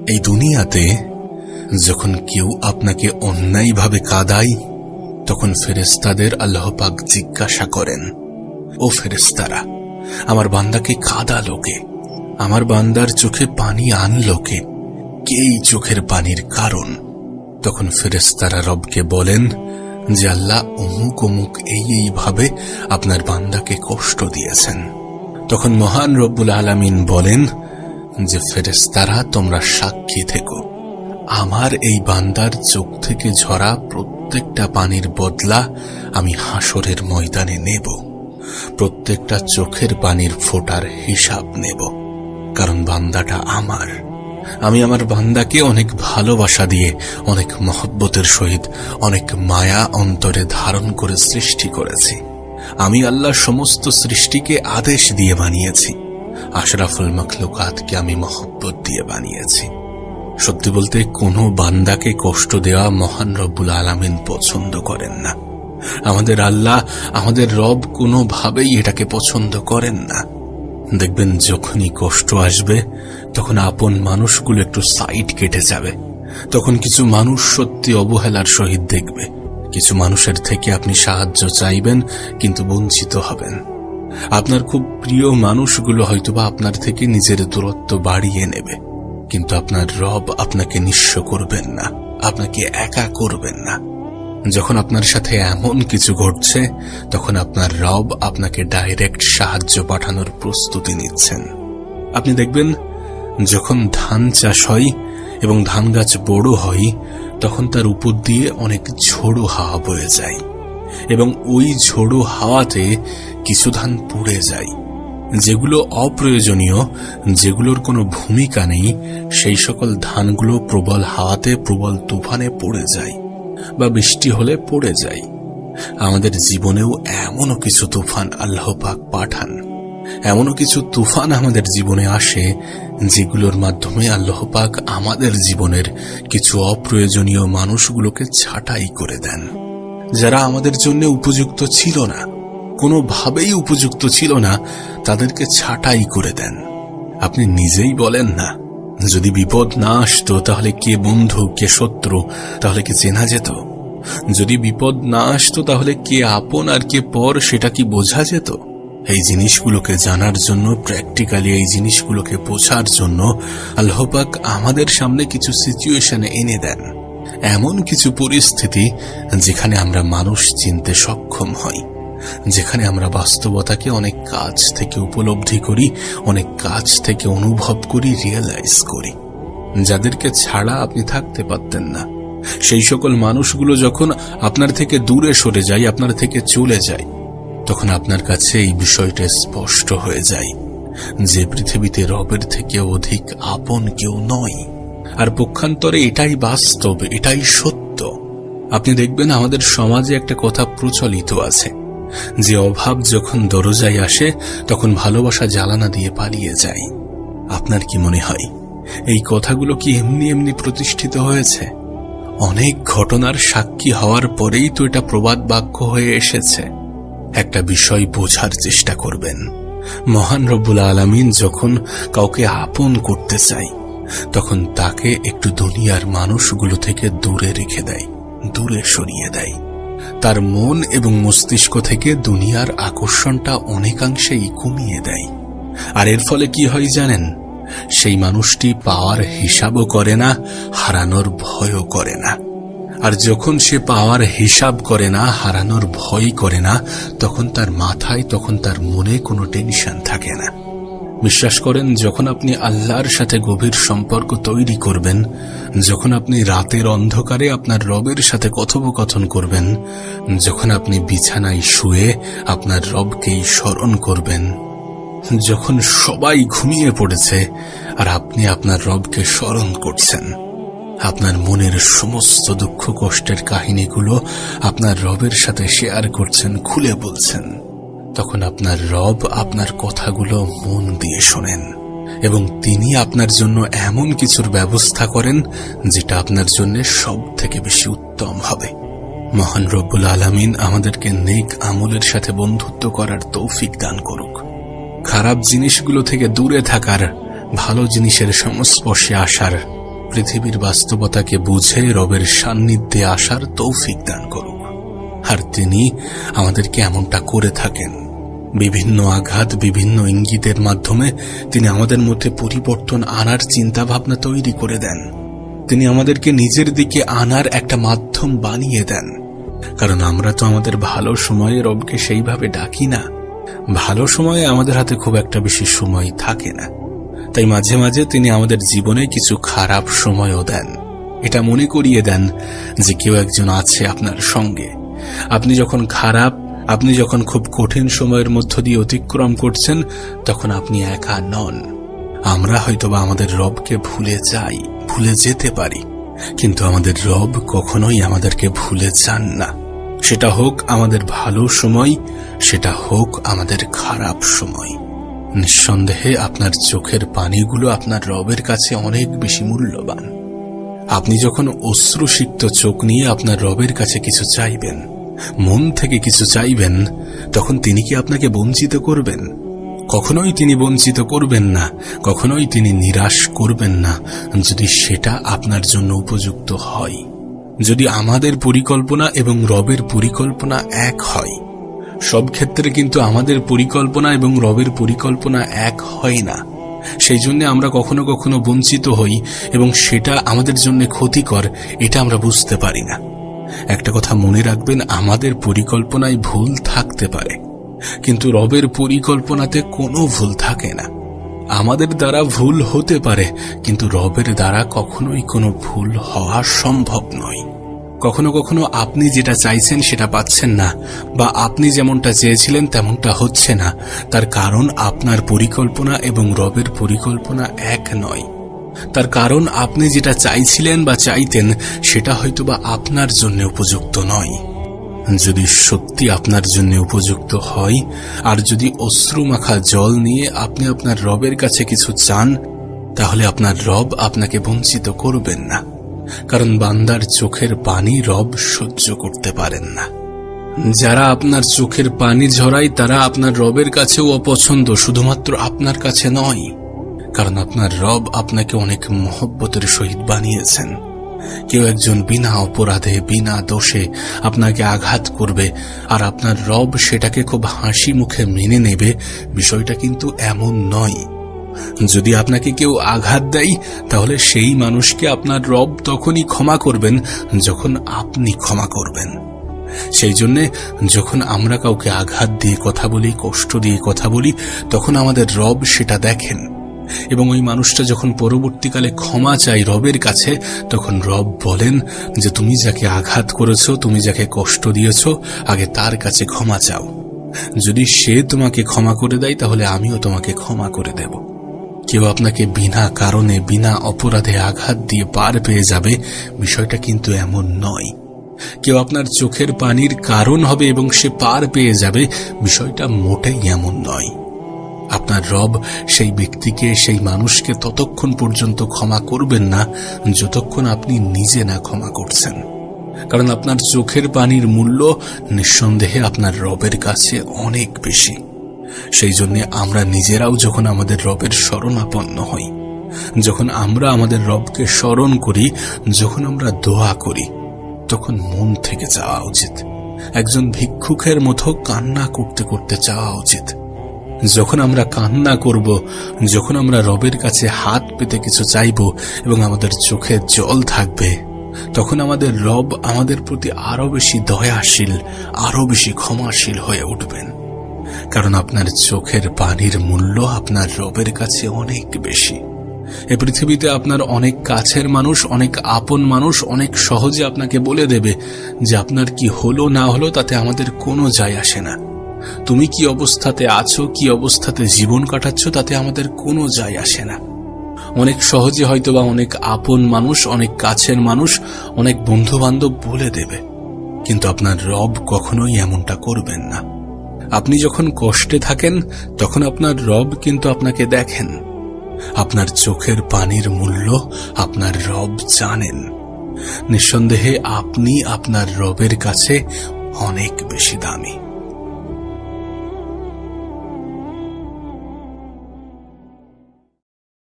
এই দুনিয়াতে যখন কেউ আপনাকে অন্যায়ভাবে কাঁদায়, তখন ফেরেশতাদের আল্লাহ পাক জিজ্ঞাসা করেন, ও ফেরেশতারা, আমার বান্দাকে কাঁদালো কে? আমার বান্দার চোখে পানি আনলো কে? কে এই চোখের পানির কারণ? তখন ফেরেশতারা রবকে বলেন যে আল্লাহ অমুক অমুক এইভাবে আপনার বান্দাকে কষ্ট দিয়েছেন। তখন মহান রব্বুল আলামিন বলেন যে ফেরেশতারা, তোমরা সাক্ষী থেকো, আমার এই বান্দার চোখ থেকে ঝরা প্রত্যেকটা পানির বদলা আমি হাসরের ময়দানে নেব। প্রত্যেকটা চোখের পানির ফোঁটার হিসাব নেব, কারণ বান্দাটা আমার। আমি আমার বান্দাকে অনেক ভালোবাসা দিয়ে, অনেক মহব্বতের সহিত, অনেক মায়া অন্তরে ধারণ করে সৃষ্টি করেছি। আমি আল্লাহ সমস্ত সৃষ্টিকে আদেশ দিয়ে বানিয়েছি। আশরাফুল মাখলুকাতকে আমি মহব্বত দিয়ে বানিয়েছি। সত্যি বলতে কোনো বান্দাকে কষ্ট দেওয়া মহান রব্বুল আলামিন পছন্দ করেন না। আমাদের আল্লাহ, আমাদের রব কোনোভাবেই এটাকে পছন্দ করেন না। দেখবেন যখনই কষ্ট আসবে তখন আপন মানুষগুলো একটু সাইড কেটে যাবে। তখন কিছু মানুষ সত্যি অবহেলার সহিত দেখবে। কিছু মানুষের থেকে আপনি সাহায্য চাইবেন, কিন্তু বঞ্চিত হবেন। আপনার খুব প্রিয় মানুষগুলো হয়তোবা আপনার থেকে নিজের দূরত্ব বাড়িয়ে নেবে, কিন্তু আপনার রব আপনাকে নিঃস্ব করবেন না, আপনাকে একা করবেন না। যখন আপনার সাথে এমন কিছু ঘটছে, তখন আপনার রব আপনাকে ডাইরেক্ট সাহায্য পাঠানোর প্রস্তুতি নিচ্ছেন। আপনি দেখবেন যখন ধান চাষ হয় এবং ধান গাছ বড় হয়, তখন তার উপর দিয়ে অনেক ঝোড়ো হাওয়া বয়ে যায়, এবং ওই ঝোড়ো হাওয়াতে কিছু ধান পুড়ে যায়। যেগুলো অপ্রয়োজনীয়, যেগুলোর কোনো ভূমিকা নেই, সেই সকল ধানগুলো প্রবল হাওয়াতে, প্রবল তুফানে পড়ে যায় বা বৃষ্টি হলে পড়ে যায়। আমাদের জীবনেও এমনও কিছু তুফান আল্লাহ পাক পাঠান, এমনও কিছু তুফান আমাদের জীবনে আসে যেগুলোর মাধ্যমে আল্লাহ পাক আমাদের জীবনের কিছু অপ্রয়োজনীয় মানুষগুলোকে ছাঁটাই করে দেন। যারা আমাদের জন্য উপযুক্ত ছিল না, কোনোভাবেই উপযুক্ত ছিল না, তাদেরকে ছাঁটাই করে দেন। আপনি নিজেই বলেন না, যদি বিপদ না আসতো তাহলে কে বন্ধু কে শত্রু তাহলে কি চেনা যেত? যদি বিপদ না আসতো তাহলে কে আপন আর কে পর সেটা কি বোঝা যেত? এই জিনিসগুলোকে জানার জন্য, প্র্যাকটিক্যালি এই জিনিসগুলোকে বোঝার জন্য আল্লাহ পাক আমাদের সামনে কিছু সিচুয়েশনে এনে দেন, এমন কিছু পরিস্থিতি যেখানে আমরা মানুষ চিনতে সক্ষম হই, যেখানে আমরা বাস্তবতাকে অনেক কাছ থেকে উপলব্ধি করি, অনেক কাছ থেকে অনুভব করি, রিয়েলাইজ করি। যাদেরকে ছাড়া আপনি থাকতে পারতেন না, সেই সকল মানুষগুলো যখন আপনার থেকে দূরে সরে যায়, আপনার থেকে চলে যায়, তখন আপনার কাছে এই বিষয়টা স্পষ্ট হয়ে যায় যে পৃথিবীতে রবের থেকে অধিক আপন কেউ নয়। আর পক্ষান্তরে এটাই বাস্তব, এটাই সত্য। আপনি দেখবেন আমাদের সমাজে একটা কথা প্রচলিত আছে যে অভাব যখন দরজায় আসে তখন ভালোবাসা জ্বালানা দিয়ে পালিয়ে যায়। আপনার কি মনে হয় এই কথাগুলো কি এমনি এমনি প্রতিষ্ঠিত হয়েছে? অনেক ঘটনার সাক্ষী হওয়ার পরেই তো এটা প্রবাদ বাক্য হয়ে এসেছে। একটা বিষয় বোঝার চেষ্টা করবেন, মহান রব্বুল আলামিন যখন কাউকে আপন করতে চায় তখন তাকে একটু দুনিয়ার মানুষগুলো থেকে দূরে রেখে দেয়, দূরে সরিয়ে দেয়। তার মন এবং মস্তিষ্ক থেকে দুনিয়ার আকর্ষণটা অনেকাংশেই কমিয়ে দেয়। আর এর ফলে কি হয় জানেন? সেই মানুষটি পাওয়ার হিসাবও করে না, হারানোর ভয়ও করে না। আর যখন সে পাওয়ার হিসাব করে না, হারানোর ভয় করে না, তখন তার মাথায়, তখন তার মনে কোনো টেনশন থাকে না। বিশ্বাস করেন, যখন আপনি আল্লাহর সাথে গভীর সম্পর্ক তৈরি করবেন, যখন আপনি রাতের অন্ধকারে আপনার রবের সাথে কথোপকথন করবেন, যখন আপনি বিছানায় শুয়ে আপনার রবকেই স্মরণ করবেন, যখন সবাই ঘুমিয়ে পড়েছে আর আপনি আপনার রবকে স্মরণ করছেন, আপনার মনের সমস্ত দুঃখ কষ্টের কাহিনীগুলো আপনার রবের সাথে শেয়ার করছেন, খুলে বলছেন, তখন আপনার রব আপনার কথাগুলো মন দিয়ে শোনেন এবং তিনি আপনার জন্য এমন কিছুর ব্যবস্থা করেন যেটা আপনার জন্য সব থেকে বেশি উত্তম হবে। মহান রব্বুল আলামিন আমাদেরকে নেক আমলের সাথে বন্ধুত্ব করার তৌফিক দান করুক, খারাপ জিনিসগুলো থেকে দূরে থাকার, ভালো জিনিসের সংস্পর্শে আসার পৃথিবীর বাস্তবতাকে বুঝে রবের সান্নিধ্যে আসার তৌফিক দান করুক। আর তিনি আমাদেরকে এমনটা করে থাকেন। বিভিন্ন আঘাত, বিভিন্ন ইঙ্গিতের মাধ্যমে তিনি আমাদের মধ্যে পরিবর্তন আনার চিন্তা ভাবনা তৈরি করে দেন। তিনি আমাদেরকে নিজের দিকে আনার একটা মাধ্যম বানিয়ে দেন। কারণ আমরা তো আমাদের ভালো সময়ে রবকে সেইভাবে ডাকি না। ভালো সময়ে আমাদের হাতে খুব একটা বেশি সময় থাকে না। তাই মাঝে মাঝে তিনি আমাদের জীবনে কিছু খারাপ সময়ও দেন। এটা মনে করিয়ে দেন যে কেউ একজন আছে আপনার সঙ্গে। আপনি যখন খারাপ, আপনি যখন খুব কঠিন সময়ের মধ্য দিয়ে অতিক্রম করছেন, তখন আপনি একা নন। আমরা হয়তোবা আমাদের রবকে ভুলে যাই, ভুলে যেতে পারি, কিন্তু আমাদের রব কখনোই আমাদেরকে ভুলে যান না। সেটা হোক আমাদের ভালো সময়, সেটা হোক আমাদের খারাপ সময়। নিঃসন্দেহে আপনার চোখের পানিগুলো আপনার রবের কাছে অনেক বেশি মূল্যবান। আপনি যখন অশ্রুসিক্ত চোখ নিয়ে আপনার রবের কাছে কিছু চাইবেন, মন থেকে কিছু চাইবেন, তখন তিনি কি আপনাকে বঞ্চিত করবেন? কখনোই তিনি বঞ্চিত করবেন না, কখনোই তিনি নিরাশ করবেন না, যদি সেটা আপনার জন্য উপযুক্ত হয়। যদি আমাদের পরিকল্পনা এবং রবের পরিকল্পনা এক হয়। সব ক্ষেত্রে কিন্তু আমাদের পরিকল্পনা এবং রবের পরিকল্পনা এক হয় না। সেই জন্য আমরা কখনো কখনো বঞ্চিত হই এবং সেটা আমাদের জন্য ক্ষতিকর, এটা আমরা বুঝতে পারি না। একটা কথা মনে রাখবেন, আমাদের পরিকল্পনায় ভুল থাকতে পারে, কিন্তু রবের পরিকল্পনাতে কোনো ভুল থাকে না। আমাদের দ্বারা ভুল হতে পারে, কিন্তু রবের দ্বারা কখনোই কোনো ভুল হওয়া সম্ভব নয়। কখনো কখনো আপনি যেটা চাইছেন সেটা পাচ্ছেন না, বা আপনি যেমনটা চেয়েছিলেন তেমনটা হচ্ছে না। তার কারণ আপনার পরিকল্পনা এবং রবের পরিকল্পনা এক নয়। তার কারণ আপনি যেটা চাইছিলেন বা চাইতেন সেটা হয়তোবা আপনার জন্য উপযুক্ত নয়। যদি সত্যি আপনার জন্য উপযুক্ত হয়, আর যদি অশ্রুমাখা জল নিয়ে আপনি আপনার রবের কাছে কিছু চান, তাহলে আপনার রব আপনাকে বঞ্চিত করবেন না। কারণ বান্দার চোখের পানি রব সহ্য করতে পারেন না। যারা আপনার চোখের পানি ঝরায় তারা আপনার রবের কাছেও অপছন্দ, শুধুমাত্র আপনার কাছে নয়। কারণ আপনার রব আপনাকে অনেক মহব্বতের সহিত বানিয়েছেন। কেউ একজন বিনা অপরাধে, বিনা দোষে আপনাকে আঘাত করবে, আর আপনার রব সেটাকে খুব হাসি মুখে মেনে নেবে, বিষয়টা কিন্তু এমন নয়। যদি আপনাকে কেউ আঘাত দেয়, তাহলে সেই মানুষকে আপনার রব তখনই ক্ষমা করবেন যখন আপনি ক্ষমা করবেন। সেই জন্য যখন আমরা কাউকে আঘাত দিয়ে কথা বলি, কষ্ট দিয়ে কথা বলি, তখন আমাদের রব সেটা দেখেন, এবং ওই মানুষটা যখন পরবর্তীকালে ক্ষমা চাই রবের কাছে, তখন রব বলেন যে তুমি যাকে আঘাত করেছো, তুমি যাকে কষ্ট দিয়েছ, আগে তার কাছে ক্ষমা চাও। যদি সে তোমাকে ক্ষমা করে দেয়, তাহলে আমিও তোমাকে ক্ষমা করে দেব। কেউ আপনাকে বিনা কারণে, বিনা অপরাধে আঘাত দিয়ে পার পেয়ে যাবে, বিষয়টা কিন্তু এমন নয়। কেউ আপনার চোখের পানির কারণ হবে এবং সে পার পেয়ে যাবে, বিষয়টা মোটেই এমন নয়। আপনার রব সেই ব্যক্তিকে, সেই মানুষকে ততক্ষণ পর্যন্ত ক্ষমা করবেন না যতক্ষণ আপনি নিজে না ক্ষমা করছেন। কারণ আপনার চোখের পানির মূল্য নিঃসন্দেহে আপনার রবের কাছে অনেক বেশি। সেই জন্য আমরা নিজেরাও যখন আমাদের রবের শরণাপন্ন হই, যখন আমরা আমাদের রবকে স্মরণ করি, যখন আমরা দোয়া করি, তখন মন থেকে চাওয়া উচিত। একজন ভিক্ষুকের মতো কান্না করতে করতে চাওয়া উচিত। যখন আমরা কান্না করব, যখন আমরা রবের কাছে হাত পেতে কিছু চাইব এবং আমাদের চোখে জল থাকবে, তখন আমাদের রব আমাদের প্রতি আরো বেশি দয়াশীল, আরো বেশি ক্ষমাশীল হয়ে উঠবেন। কারণ আপনার চোখের পানির মূল্য আপনার রবের কাছে অনেক বেশি। এই পৃথিবীতে আপনার অনেক কাছের মানুষ, অনেক আপন মানুষ অনেক সহজে আপনাকে বলে দেবে যে আপনার কি হলো না হলো তাতে আমাদের কোনো যায় আসে না। তুমি কি অবস্থাতে আছো, কি অবস্থাতে জীবন কাটাচ্ছ, তাতে আমাদের কোনো যায় আসে না। অনেক সহজে হয়তোবা অনেক আপন মানুষ, অনেক কাছের মানুষ, অনেক বন্ধু বান্ধব বলে দেবে, কিন্তু আপনার রব কখনোই এমনটা করবেন না। আপনি যখন কষ্টে থাকেন, তখন আপনার রব কিন্তু আপনাকে দেখেন। আপনার চোখের পানির মূল্য আপনার রব জানেন। নিঃসন্দেহে আপনি আপনার রবের কাছে অনেক বেশি দামি।